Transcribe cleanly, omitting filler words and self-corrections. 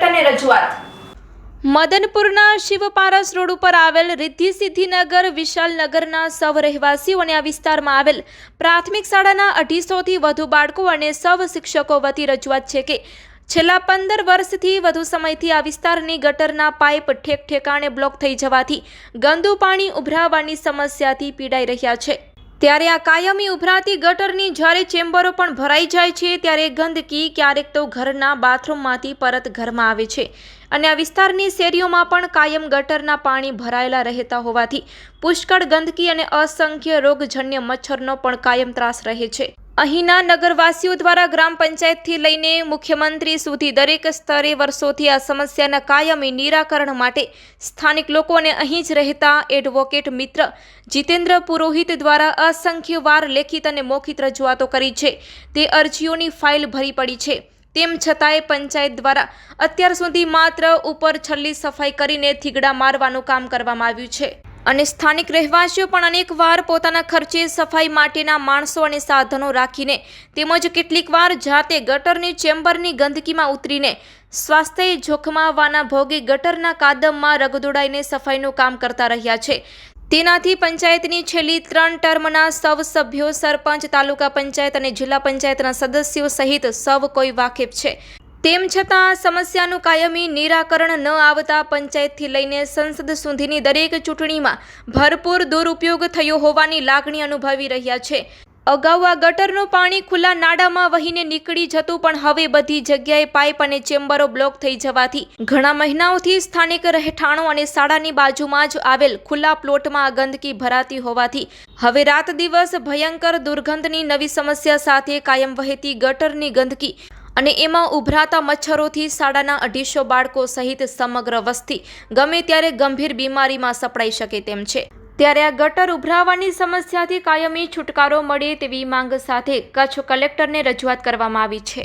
કલેક્ટરને રજૂઆત। મદનપુરના શિવપારસ રોડ ઉપર આવેલ રિદ્ધિ સિદ્ધિનગર વિશાલનગરના સૌ રહેવાસીઓને આ વિસ્તારમાં આવેલ પ્રાથમિક શાળાના 250થી વધુ બાળકો અને સૌ શિક્ષકો વતી રજૂઆત છે કે છેલ્લા 15 વર્ષથી વધુ સમયથી આ વિસ્તારની ગટરના પાઇપ ઠેક ઠેકાણે બ્લોક થઈ જવાથી ગંદુ પાણી ઉભરાવાની સમસ્યાથી પીડાઈ રહ્યા છે। ત્યારે આ કાયમી ઉભરાતી ગટરની જ્યારે ચેમ્બરો પણ ભરાઈ જાય છે ત્યારે ગંદકી ક્યારેક તો ઘરના બાથરૂમમાંથી પરત ઘરમાં આવે છે અને આ વિસ્તારની શેરીઓમાં પણ કાયમ ગટરના પાણી ભરાયેલા રહેતા હોવાથી પુષ્કળ ગંદકી અને અસંખ્ય રોગજન્ય મચ્છરનો પણ કાયમ ત્રાસ રહે છે। અહીંના નગરવાસીઓ દ્વારા ગ્રામ પંચાયતથી લઈને મુખ્યમંત્રી સુધી દરેક સ્તરે વર્ષોથી આ સમસ્યાના કાયમી નિરાકરણ માટે સ્થાનિક લોકોને અહીં જ રહેતા એડવોકેટ મિત્ર જીતેન્દ્ર પુરોહિત દ્વારા અસંખ્ય વાર લેખિત અને મૌખિક રજૂઆતો કરી છે। તે અરજીઓની ફાઇલ ભરી પડી છે। તેમ છતાંય પંચાયત દ્વારા અત્યાર સુધી માત્ર ઉપર છલ્લી સફાઈ કરીને થીગડા મારવાનું કામ કરવામાં આવ્યું છે અને સ્થાનિક રહેવાસીઓ પણ અનેકવાર પોતાના ખર્ચે સફાઈ માટેના માણસો અને સાધનો રાખીને તેમજ કેટલીકવાર જાતે ગટરની ચેમ્બરની ગંદકીમાં ઉતરીને સ્વાસ્થ્ય જોખમાવવાના ભોગે ગટરના કાદવમાં રગદોડાઈને સફાઈનું કામ કરતા રહ્યા છે। તેનાથી પંચાયતની છેલ્લી 3 ટર્મના સૌ સભ્યો, સરપંચ, તાલુકા પંચાયત અને જિલ્લા પંચાયતના સદસ્યો સહિત સૌ કોઈ વાકેફ છે। તેમ છતાં આ સમસ્યાનું કાયમી નિરાકરણ ન આવતા પંચાયતથી લઈને સંસદ સુધીની દરેક ચૂંટણીમાં ભરપૂર દુરુપયોગ થયો હોવાની લાગણી અનુભવી રહ્યા છે। અગાઉ આ ગટરનું પાણી ખુલ્લા નાડામાં વહીને નીકળી જતું પણ હવે બધી જગ્યાએ પાઇપ અને ચેમ્બરો બ્લોક થઈ જવાથી ઘણા મહિનાઓથી સ્થાનિક રહેઠાણો અને શાળાની બાજુમાં જ આવેલ ખુલ્લા પ્લોટમાં આ ગંદકી ભરાતી હોવાથી હવે રાત દિવસ ભયંકર દુર્ગંધની નવી સમસ્યા સાથે કાયમ વહેતી ગટરની ગંદકી અને એમાં ઉભરાતા મચ્છરોથી શાળાના 250 બાળકો સહિત સમગ્ર વસ્તી ગમે ત્યારે ગંભીર બીમારીમાં સપડાઈ શકે તેમ છે। ત્યારે આ ગટર ઉભરાવાની સમસ્યાથી કાયમી છુટકારો મળે તેવી માંગ સાથે કચ્છ કલેક્ટરને રજૂઆત કરવામાં આવી છે।